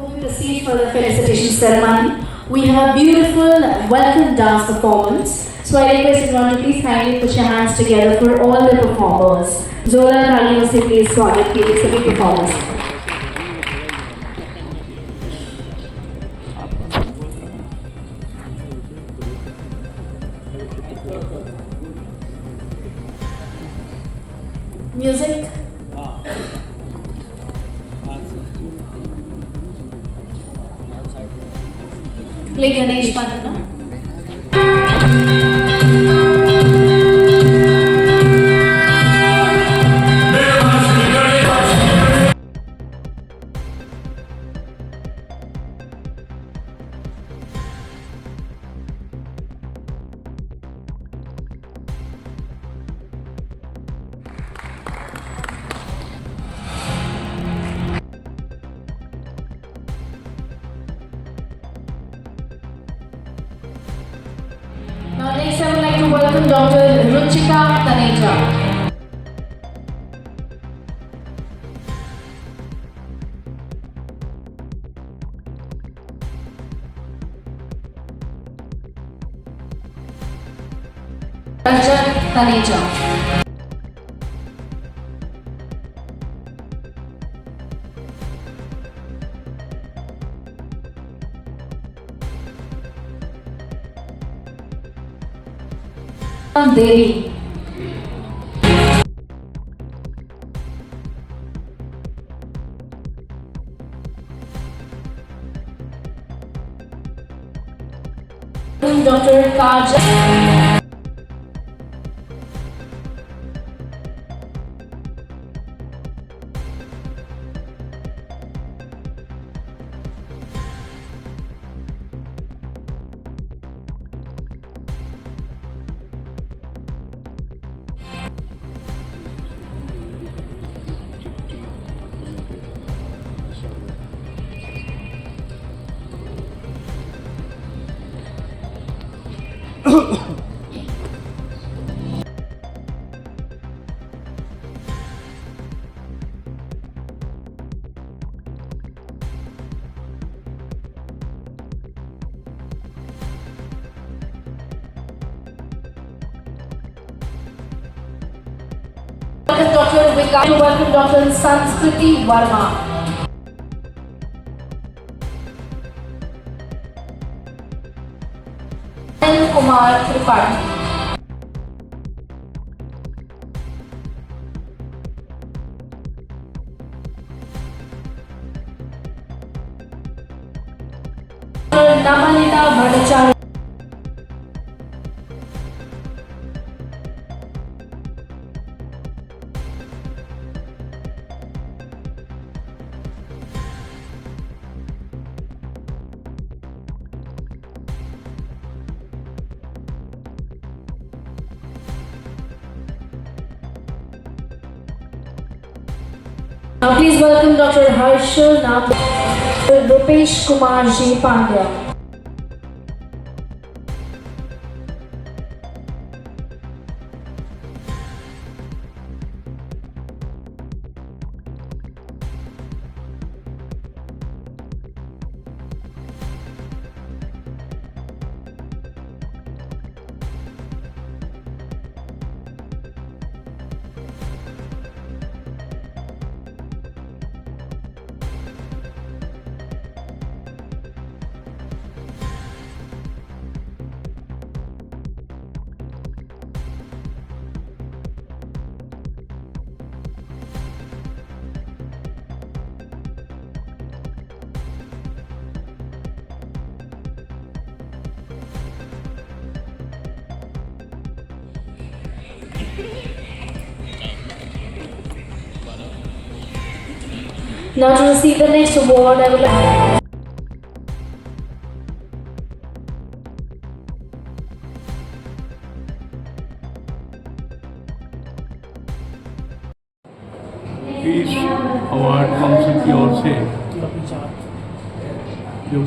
Before we proceed for the felicitation ceremony, we have a beautiful welcome dance performance. So I request everyone to please kindly put your hands together for all the performers. Zola तालियों से please स्वागत कीजिए सभी performers. Music. Play Ganesh Pandana. Now next I would like to welcome Dr. Ruchika Taneja. Rajat Taneja. Devi. Dr. Kajal. Dr. Vikas, welcome Dr. Sanskriti Verma. Kumar Tripathi. Namanita Bhattacharya. Now please welcome Dr. Harshal Nath, Rupesh Kumar Ji Pandya. Now to receive the next award, I would like इस award council की ओर से जो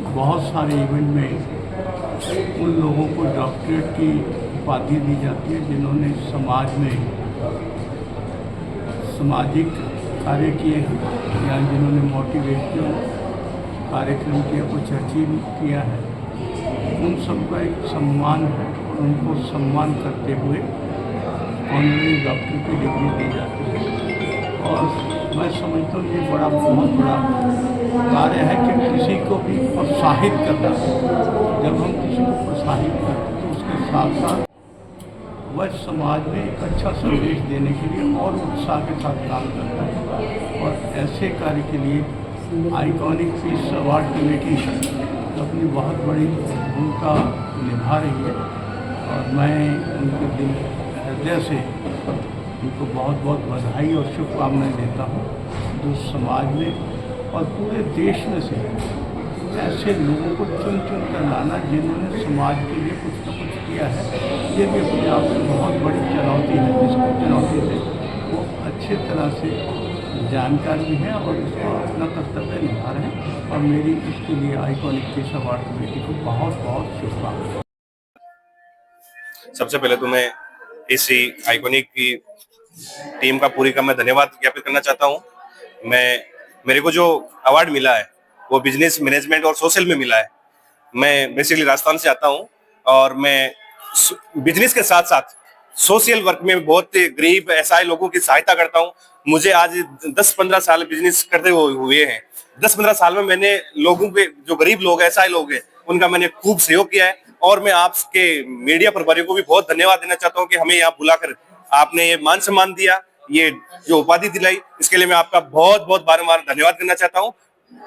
बहुत सारे event में उन लोगों को डॉक्टरेट की उपाधि दी जाती है जिन्होंने समाज में सामाजिक कार्य किए हैं या जिन्होंने मोटिवेशनल कार्यक्रम किया, कुछ अचीव किया है, उन सबका एक सम्मान है और उनको सम्मान करते हुए ऑनरेरी डॉक्टर की डिग्री दी जाती है। और मैं समझता हूँ ये बहुत बड़ा कार्य है कि किसी को भी प्रोत्साहित करना। जब हम किसी को प्रोत्साहित करते हैं तो उसके साथ साथ वह समाज में एक अच्छा संदेश देने के लिए और उत्साह के साथ काम करता है। और ऐसे कार्य के लिए आइकॉनिक पीस अवार्ड कमेटी अपनी बहुत बड़ी भूमिका निभा रही है और मैं उनके दिल हृदय से उनको बहुत बहुत बधाई और शुभकामनाएं देता हूँ, जो समाज में और पूरे देश में से ऐसे लोगों को चुन चुन कर लाना जिन्होंने समाज के लिए कुछ न कुछ किया है, ये भी अपने आप में बहुत बड़ी चुनौती है, जिसको चुनौती से वो अच्छे तरह से जानकार भी हैं और उसका अपना कर्तव्य निभा रहे हैं। और मेरी इसके लिए आइकॉनिक पीस अवार्ड कमेटी को बहुत बहुत शुभकामनाएं। सबसे पहले तो मैं इसी आइकॉनिक की टीम का पूरी का मैं धन्यवाद ज्ञापित करना चाहता हूँ। मेरे को जो अवार्ड मिला है वो बिजनेस मैनेजमेंट और सोशल में मिला है। मैं बेसिकली राजस्थान से आता हूँ और मैं बिजनेस के साथ साथ सोशल वर्क में बहुत गरीब असहाय लोगों की सहायता करता हूँ। मुझे आज 10-15 साल बिजनेस करते हुए हैं। 10-15 साल में मैंने लोगों के, जो गरीब लोग हैं, असहाय लोग हैं, उनका मैंने खूब सहयोग किया है। और मैं आपके मीडिया प्रभारियों को भी बहुत धन्यवाद देना चाहता हूँ कि हमें यहाँ बुलाकर आपने ये मान सम्मान दिया, ये जो उपाधि दिलाई, इसके लिए मैं आपका बहुत बहुत बारंबार धन्यवाद करना चाहता हूँ।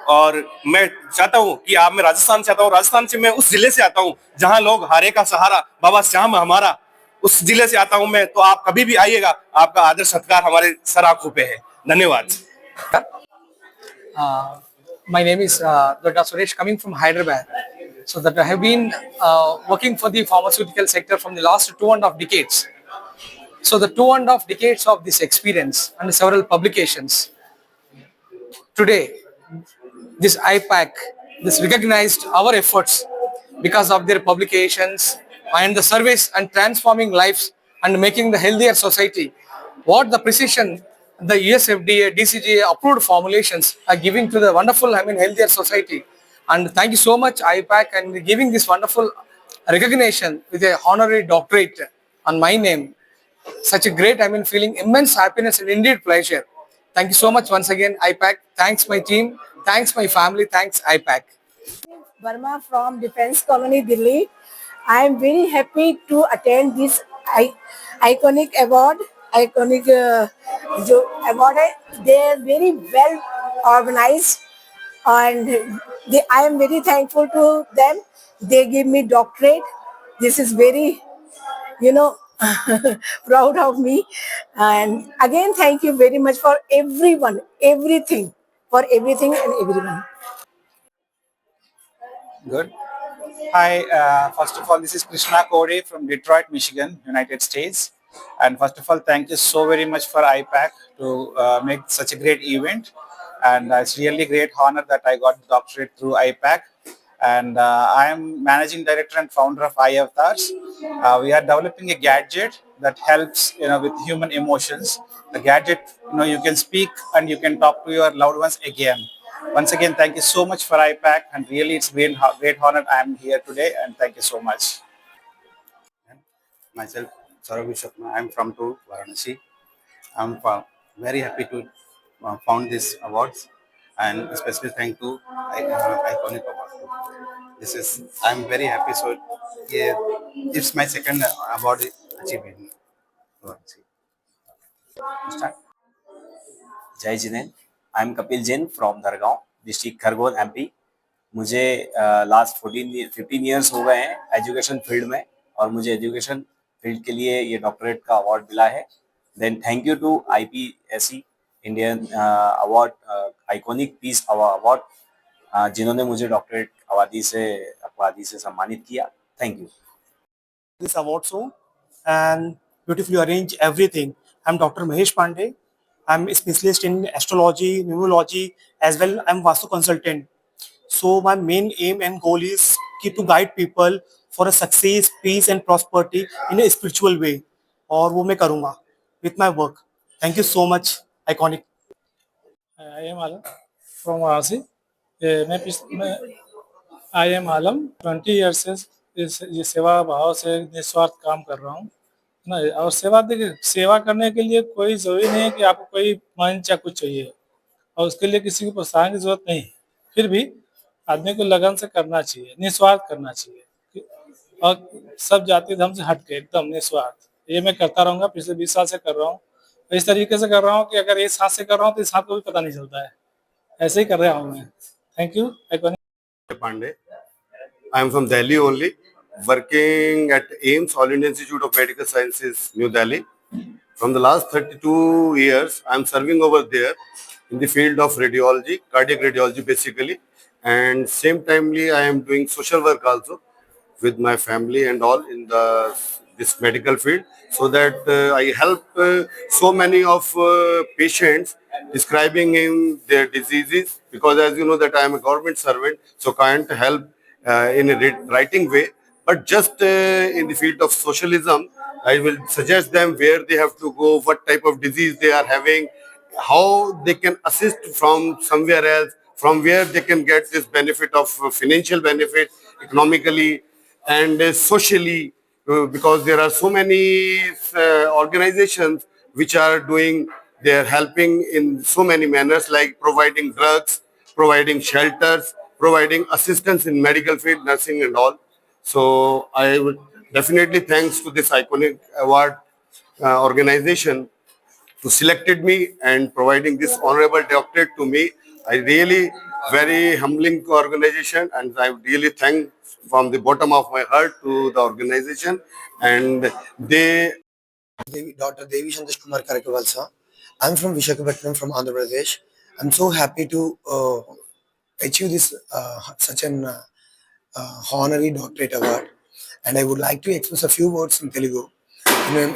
और मैं चाहता हूँ कि मैं राजस्थान से आता हूँ, राजस्थान से मैं उस जिले से आता हूँ जहाँ लोग हारे का सहारा बाबा श्याम हमारा, उस जिले से आता हूँ मैं। तो आप कभी भी आइएगा, आपका आदर सत्कार हमारे सर आंखों पे है। धन्यवाद। My name is Dr. Suresh, coming from Hyderabad. So that I have been working for the pharmaceutical sector from the last 2.5 decades. So the 2.5 decades of this experience and several publications. Today, this IPAC, this recognized our efforts because of their publications and the service and transforming lives and making the healthier society. What the precision the US FDA, DCGA approved formulations are giving to the wonderful, healthier society. And thank you so much, IPAC, and giving this wonderful recognition with a honorary doctorate on my name. Such a great, feeling immense happiness and indeed pleasure. Thank you so much once again, IPAC. Thanks my team. Thanks my family. Thanks IPAC. Verma from Defense Colony, Delhi. I am very happy to attend this iconic award. Iconic award. They are very well organized, and I am very thankful to them. They give me doctorate. This is very, proud of me. And again, thank you very much for everyone, everything, for everything and everyone. Good. Hi, first of all, this is Krishna Kode from Detroit, Michigan, United States. And first of all, thank you so very much for IPAC to make such a great event. And it's really great honor that I got the doctorate through IPAC. And I am managing director and founder of iAvatars. We are developing a gadget that helps, with human emotions. The gadget, you can speak and you can talk to your loved ones again. Once again, thank you so much for IPAC, and really it's great honor I am here today, and thank you so much. Myself, Saurabh Vishwakma, I am from to Varanasi. I am very happy to found these awards, and especially thank to Iconic Award. I am very happy. So yeah, it's my second award achieved in Varanasi. Start. जय जिनेन, I am Kapil Jain from Dargaon district Khargone MP. मुझे last 15 years हो गए हैं education field में, और मुझे education field के लिए ये डॉक्टरेट का अवार्ड मिला है। Then thank you to IPSC Indian award, iconic peace award, जिन्होंने मुझे डॉक्टरेट उपाधि से सम्मानित किया। Thank you. This award show and beautifully arrange everything. I'm Dr. Mahesh Pandey. I'm a specialist in astrology, numerology, as well I'm Vastu consultant. So my main aim and goal is to guide people for a success, peace and prosperity in a spiritual way. और वो मैं करूँगा with my work. Thank you so much, Iconic. I am Alan from Varanasi. मैं I am Alam 20 year से ये सेवा भाव से निस्वार्थ काम कर रहा हूँ ना। और सेवा, देखिए, सेवा करने के लिए कोई जरूरी नहीं है कि आपको कोई मंच या कुछ चाहिए, और उसके लिए किसी को प्रोत्साहन की जरूरत नहीं है। फिर भी आदमी को लगन से करना चाहिए, निस्वार्थ करना चाहिए, और सब जाति धर्म से हट के एकदम निस्वार्थ। ये मैं करता रहूंगा, पिछले 20 साल से कर रहा हूँ। इस तरीके से कर रहा हूँ कि अगर इस हाथ से कर रहा हूँ तो इस हाथ को भी पता नहीं चलता है। ऐसे ही कर रहा हूँ मैं। Thank you. Pandey. I am from Delhi only, working at AIMS, All India Institute of Medical Sciences, New Delhi. From the last 32 years, I am serving over there in the field of radiology, cardiac radiology basically, and same timely I am doing social work also with my family and all in this medical field, so that I help so many of patients describing in their diseases, because as you know that I am a government servant, so can't help in a writing way, but just in the field of socialism, I will suggest them where they have to go, what type of disease they are having, how they can assist from somewhere else, from where they can get this benefit of financial benefit, economically and socially, because there are so many organizations which are doing, they are helping in so many manners, like providing drugs, providing shelters, providing assistance in medical field, nursing and all. So I would definitely thanks to this iconic award organization who selected me and providing this honorable doctorate to me. I really very humbling to organization, and I really thank from the bottom of my heart to the organization, and they Dr. Devi Santosh Kumar Karakavalsa. I'm from Vishakhapatnam, from Andhra Pradesh. I'm so happy to achieve this such an honorary doctorate award, and I would like to express a few words in Telugu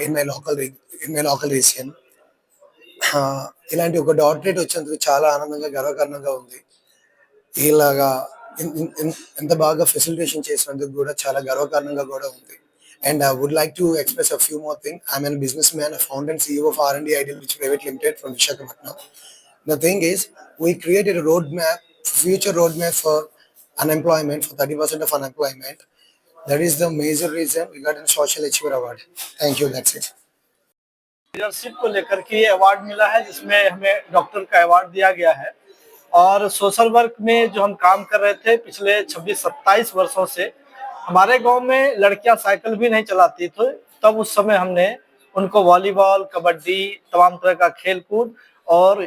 in my local region. ఇలాంటి ఒక doctorate వచ్చినందుకు చాలా ఆనందంగా గర్వకారణంగా ఉంది. ఇలాగా ఎంత బాగా ఫెసిలిటేషన్ చేసినందుకు కూడా చాలా గర్వకారణంగా కూడా ఉంది. And I would like to express a few more things. I'm a businessman, a founder and CEO of R&D Ideal Rich Private Limited from Vishakhapatnam. The thing is, we created a roadmap, future roadmap for unemployment, for 30% of unemployment. That is the major reason we got a Social Achiever Award. Thank you, that's it. Leadership को लेकर के ये award मिला है, जिसमें हमें doctor का award दिया गया है। और सोशल वर्क में जो हम काम कर रहे थे पिछले 26-27 वर्षों से, हमारे गांव में लड़कियां साइकिल भी नहीं चलाती थी, तब उस समय हमने उनको वॉलीबॉल, कबड्डी, तमाम तरह का खेल कूद और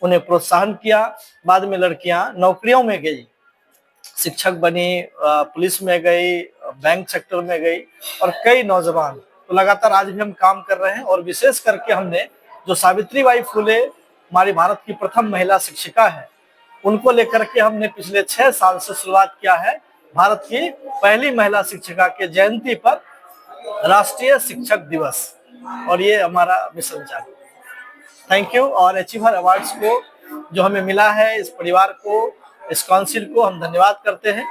उन्हें प्रोत्साहन किया। बाद में लड़कियां नौकरियों में गई, शिक्षक बनी, पुलिस में गई, बैंक सेक्टर में गई, और कई नौजवान तो लगातार आज भी हम काम कर रहे हैं। और विशेष करके हमने जो सावित्रीबाई फुले हमारी भारत की प्रथम महिला शिक्षिका है, उनको लेकर के हमने पिछले 6 साल से शुरुआत किया है। भारत की पहली महिला शिक्षिका के जयंती पर राष्ट्रीय शिक्षक दिवस, और ये हमारा मिशन चालू। Thank you. और अचीवर अवार्ड्स को जो हमें मिला है, इस परिवार को, इस काउंसिल को हम धन्यवाद करते हैं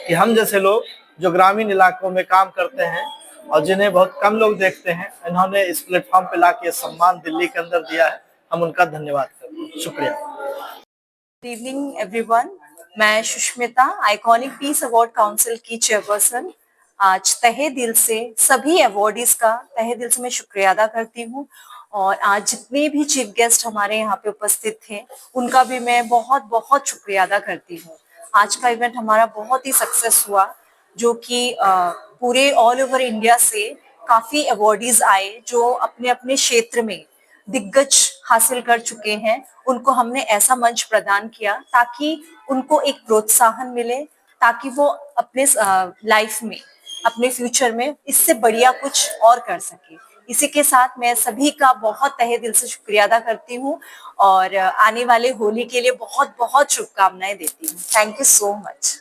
कि हम जैसे लोग जो ग्रामीण इलाकों में काम करते हैं और जिन्हें बहुत कम लोग देखते हैं, इन्होंने इस प्लेटफॉर्म पे लाके सम्मान दिल्ली के अंदर दिया है। हम उनका धन्यवाद करते हैं। शुक्रिया। गुड इवनिंग एवरीवन, मैं Sushmita, iconic peace award council की चेयरपर्सन। आज तहे दिल से सभी अवार्डीज का तहे दिल से मैं शुक्रिया अदा करती हूँ, और आज जितने भी चीफ गेस्ट हमारे यहाँ पे उपस्थित थे उनका भी मैं बहुत बहुत शुक्रिया अदा करती हूँ। आज का इवेंट हमारा बहुत ही सक्सेस हुआ, जो कि पूरे ऑल ओवर इंडिया से काफी अवार्डीज आए जो अपने अपने क्षेत्र में दिग्गज हासिल कर चुके हैं। उनको हमने ऐसा मंच प्रदान किया ताकि उनको एक प्रोत्साहन मिले, ताकि वो अपने लाइफ में, अपने फ्यूचर में इससे बढ़िया कुछ और कर सके। इसी के साथ मैं सभी का बहुत तहे दिल से शुक्रिया अदा करती हूँ, और आने वाले होली के लिए बहुत बहुत शुभकामनाएं देती हूँ। Thank you so much.